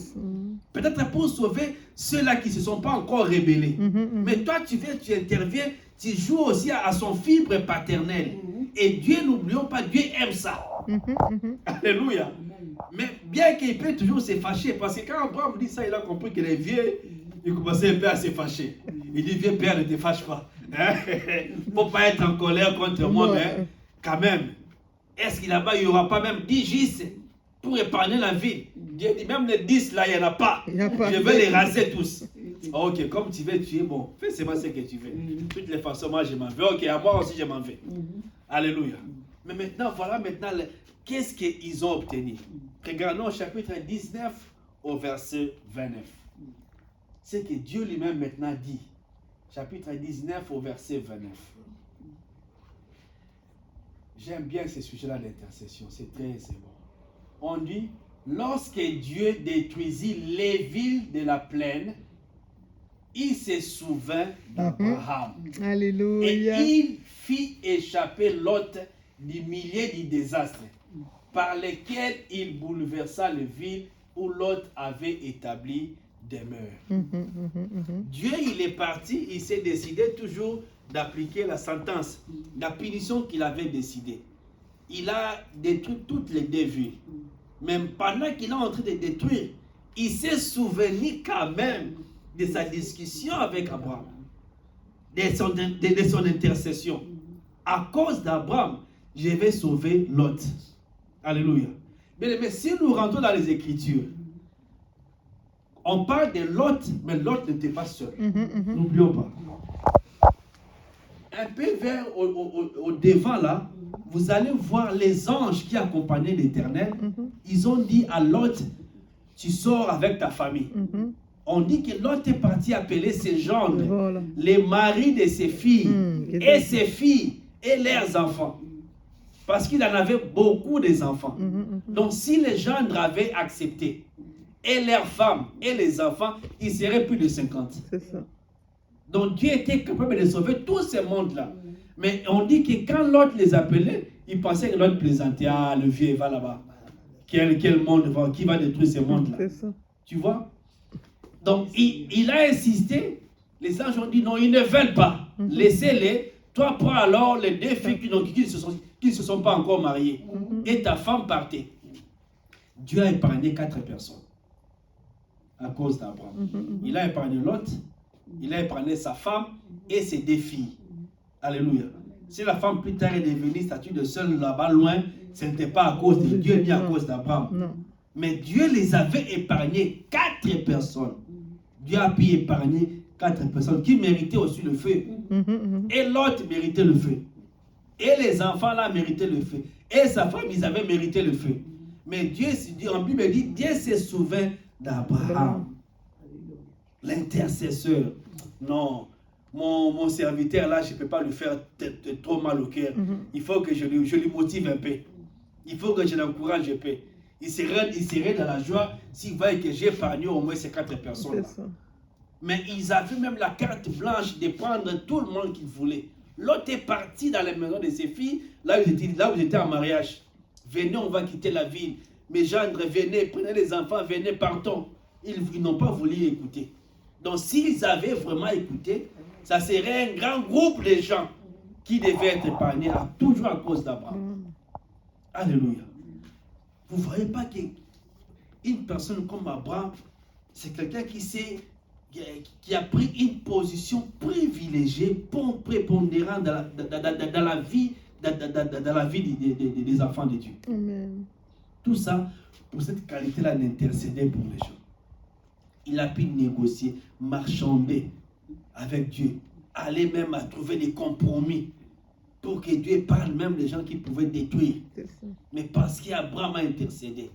Peut-être pour sauver ceux-là qui ne se sont pas encore rébellés. Mais toi, tu interviens, tu joues aussi à son fibre paternelle. Et Dieu, n'oublions pas, Dieu aime ça. Alléluia. Mais bien qu'il peut toujours se fâcher, parce que quand Abraham dit ça, il a compris que les vieux, il commençait un peu à se fâcher. Il dit, vieux père, ne te fâche pas. Il ne faut pas être en colère contre moi, mais quand même, est-ce qu'il là-bas, il n'y aura pas même 10 gistes pour épargner la ville? Dieu dit, même les 10 là, il n'y en a pas. Je vais les raser tous. Ok, comme tu veux tuer, bon, fais seulement ce que tu veux. De toutes les façons, moi je m'en vais. Ok, à moi aussi je m'en vais. Alléluia. Mais maintenant, voilà qu'est-ce qu'ils ont obtenu. Regardons au chapitre 19 au verset 29. C'est que Dieu lui-même maintenant dit. Chapitre 19 au verset 29. J'aime bien ce sujet-là d'intercession. C'est très bon. On dit, lorsque Dieu détruisit les villes de la plaine, il se souvint d'Abraham. Alléluia. Et il fit échapper Lot du milieu du désastre, par lesquels il bouleversa les villes où Lot avait établi demeure. Dieu, il est parti, il s'est décidé toujours d'appliquer la sentence, la punition qu'il avait décidée. Il a détruit toutes les deux villes. Même pendant qu'il est en train de détruire, il s'est souvenu quand même de sa discussion avec Abraham, de son intercession. À cause d'Abraham, je vais sauver Lot. Alléluia. Mais si nous rentrons dans les Écritures, on parle de Lot, mais Lot n'était pas seul. N'oublions pas. Un peu vers au devant là, vous allez voir les anges qui accompagnaient l'Éternel. Ils ont dit à Lot, tu sors avec ta famille. On dit que Lot est parti appeler ses gendres, les maris de ses filles, et ses filles, et leurs enfants. Parce qu'il en avait beaucoup des enfants. Donc si les gendres avaient accepté, et leurs femmes, et les enfants, ils seraient plus de 50. C'est ça. Donc Dieu était capable de sauver tous ces mondes-là. Mais on dit que quand Lot les appelait, il pensait que Lot plaisantait. Ah, le vieux va là-bas. Quel monde qui va détruire ces mondes-là? C'est ça. Tu vois? Donc il a insisté. Les anges ont dit non, ils ne veulent pas. Laissez-les. Toi, prends alors les deux filles qui ne se sont pas encore mariées. Et ta femme partez. Dieu a épargné 4 personnes à cause d'Abraham. Il a épargné Lot. Il a épargné sa femme et ses 2 filles. Alléluia. Si la femme plus tard est devenue statue de seule là-bas loin, ce n'était pas à cause de Dieu ni à cause d'Abraham. Mais Dieu les avait épargnés 4 personnes. Dieu a pu épargner 4 personnes qui méritaient aussi le feu. Et l'autre méritait le feu. Et les enfants là méritaient le feu. Et sa femme, ils avaient mérité le feu. Mais Dieu, en Bible dit, Dieu se souvint d'Abraham. L'intercesseur. Non. mon serviteur là, je ne peux pas lui faire trop mal au cœur. Il faut que je lui motive un peu. Il faut que je l'encourage un peu. Il serait dans la joie s'il voit que j'ai épargné au moins ces 4 personnes. Mais ils avaient même la carte blanche de prendre tout le monde qu'ils voulaient. L'autre est parti dans les maisons de ses filles, là où ils étaient en mariage. Venez, on va quitter la ville. Mes gendres, venez, prenez les enfants, venez, partons. Ils n'ont pas voulu écouter. Donc s'ils avaient vraiment écouté, ça serait un grand groupe de gens qui devaient être épargnés toujours à cause d'Abraham. Alléluia. Vous ne voyez pas qu'une personne comme Abraham, c'est quelqu'un qui a pris une position privilégiée, prépondérante dans la vie des enfants de Dieu. Amen. Tout ça, pour cette qualité-là, d'intercéder pour les gens. Il a pu négocier, marchander avec Dieu, aller même à trouver des compromis pour que Dieu parle même des gens qui pouvaient détruire. Mais parce qu'Abraham a intercédé,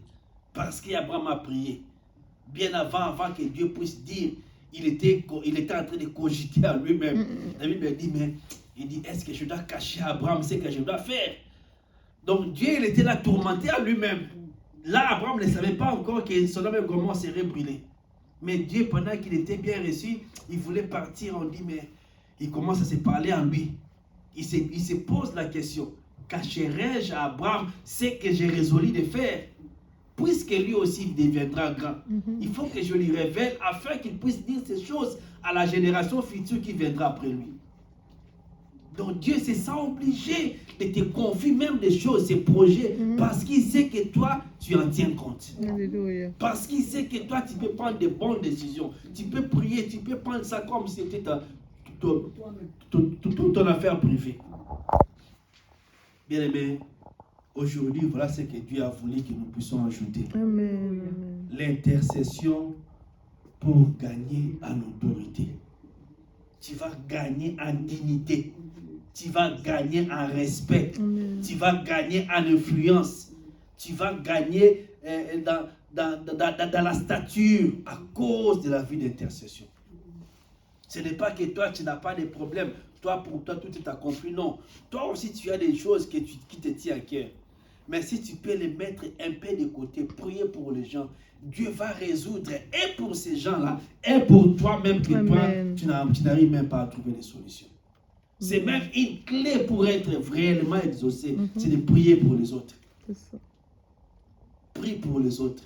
parce qu'Abraham a prié, bien avant que Dieu puisse dire, il était en train de cogiter à lui-même. David lui a dit, mais il dit, est-ce que je dois cacher à Abraham ce que je dois faire? Donc Dieu, il était là tourmenté à lui-même. Là, Abraham ne savait pas encore que Sodome et Gomorrhe serait brûlé. Mais Dieu, pendant qu'il était bien reçu, il voulait partir. On dit, mais il commence à se parler en lui. Il se pose la question, cacherai-je à Abraham ce que j'ai résolu de faire? Puisque lui aussi deviendra grand. Il faut que je lui révèle afin qu'il puisse dire ces choses à la génération future qui viendra après lui. Donc Dieu se sent obligé de te confier même des choses, ses projets, parce qu'il sait que toi, tu en tiens compte. Alléluia. Parce qu'il sait que toi, tu peux prendre de bonnes décisions. Tu peux prier, tu peux prendre ça comme si c'était ton affaire privée. Bien aimé, aujourd'hui, voilà ce que Dieu a voulu que nous puissions ajouter. Amen. L'intercession pour gagner en autorité. Tu vas gagner en dignité. Tu vas gagner en respect. Amen. Tu vas gagner en influence. Tu vas gagner dans la stature à cause de la vie d'intercession. Ce n'est pas que toi, tu n'as pas de problème. Toi, pour toi, tout est accompli. Non. Toi aussi, tu as des choses qui te tiennent à cœur. Mais si tu peux les mettre un peu de côté, prier pour les gens, Dieu va résoudre et pour ces gens-là, et pour toi-même que toi, tu n'arrives même pas à trouver des solutions. C'est même une clé pour être réellement exaucé, c'est de prier pour les autres. Prie pour les autres.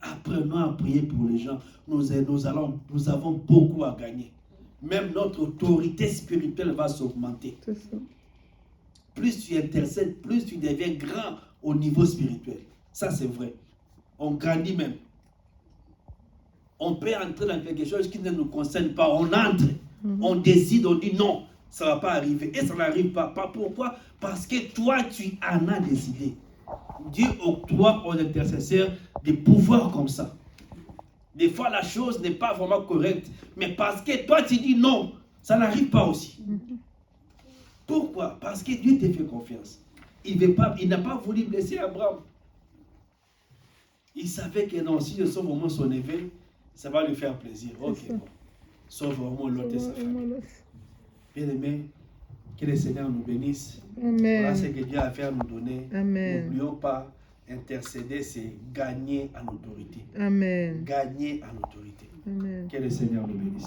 Apprenons à prier pour les gens. Nous avons beaucoup à gagner. Même notre autorité spirituelle va s'augmenter. Plus tu intercèdes, plus tu deviens grand au niveau spirituel. Ça, c'est vrai. On grandit même. On peut entrer dans quelque chose qui ne nous concerne pas. On entre, on décide, on dit non, ça ne va pas arriver. Et ça n'arrive pas. Pourquoi? Parce que toi, tu en as décidé. Dieu octroie aux intercesseurs des pouvoirs comme ça. Des fois, la chose n'est pas vraiment correcte. Mais parce que toi, tu dis non, ça n'arrive pas aussi. Pourquoi? Parce que Dieu te fait confiance. Il n'a pas voulu blesser Abraham. Il savait que non, si je sauve au moins son éveil, ça va lui faire plaisir. Ok, bon. Sauve au moins l'autre et sa famille. Bien aimé, que le Seigneur nous bénisse. Amen. Voilà ce que Dieu a fait à nous donner. Amen. N'oublions pas, intercéder, c'est gagner en autorité. Amen. Gagner en autorité. Amen. Que le Seigneur nous bénisse.